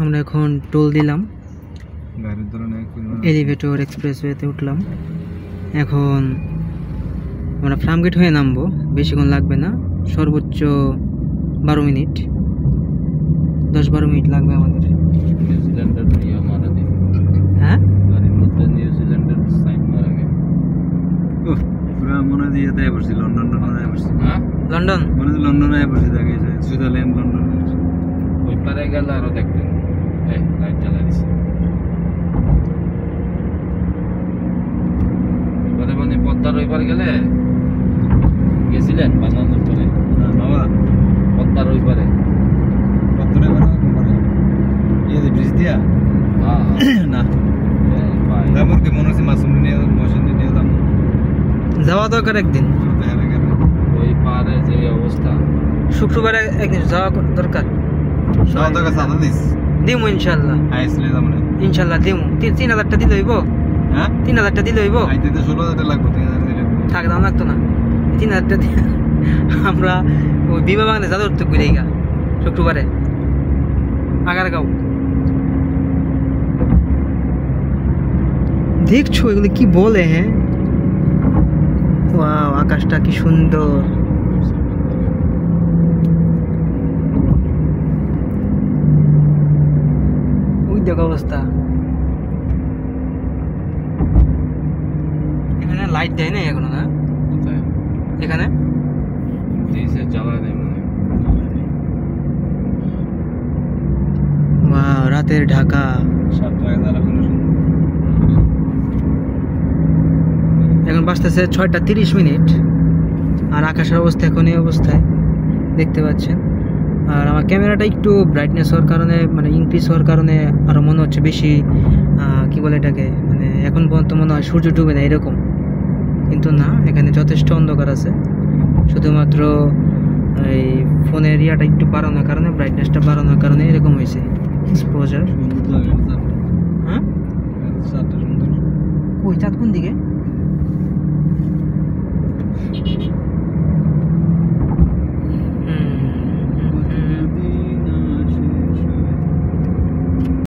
আমরা এখন টোল দিলাম, এলিভেটর এক্সপ্রেসওয়েতে উঠলাম। এখন আমরা ফার্মগেট হয়ে নামবো, বেশিক্ষণ লাগবে না, সর্বোচ্চ 12 মিনিট, 10-12 মিনিট লাগবে আমাদের। হ্যাঁ লন্ডন লন্ডনে সুইজারল্যান্ড লন্ডন ওই পারে গেলে আরো দেখতেন লাইট জ্বালা দিছে এবারে মানে পদ্মার ওই পারে গেলে গেছিলেন বানানোর পরে বাবা পদ্মার ওই পারে ব্রিজ দিয়া না দামরকে মনে হচ্ছে মাসুম নিয়ে মশিন নিয়ে দাম যাওয়া দরকার একদিন, ওই পারে যে অবস্থা। শুক্রবারে একদিন যাওয়া দরকার। দিমু ইনশাল্লাহ, ইনশাল্লাহ দিমু। 3000 দিলে হইব? হ্যাঁ 3000 দিলে হইব? 16,000 লাগবে। 3000 দিলে থাক, দাম লাগতো না। 3000 দিয়ে আমরা ওই বিমা বাগানে যা ধরতে ঘুরে গা শুক্রবারে আগারগাঁও। দেখছো এগুলো কি বলে? হ্যাঁ ওয়াও, আকাশটা কি সুন্দর। ওই দেখো অবস্থা। এখানে লাইট দেয় না এখনো? না এখানে ওয়াও, রাতের ঢাকা। এখন বাজতেছে 6:30, আর আকাশের অবস্থা এখন এই অবস্থায় দেখতে পাচ্ছেন। আর আমার ক্যামেরাটা একটু ব্রাইটনেস হওয়ার কারণে, মানে ইনক্রিজ হওয়ার কারণে আরও মনে হচ্ছে বেশি, কি বলে এটাকে, মানে এখন পর্যন্ত মনে হয় সূর্য ডুবে না এরকম, কিন্তু না, এখানে যথেষ্ট অন্ধকার আছে। শুধুমাত্র এই ফোনের ইয়াটা একটু বাড়ানোর কারণে, ব্রাইটনেসটা বাড়ানোর কারণে এরকম হয়েছে এক্সপোজার। হ্যাঁ ওই চাঁদ কোন দিকে?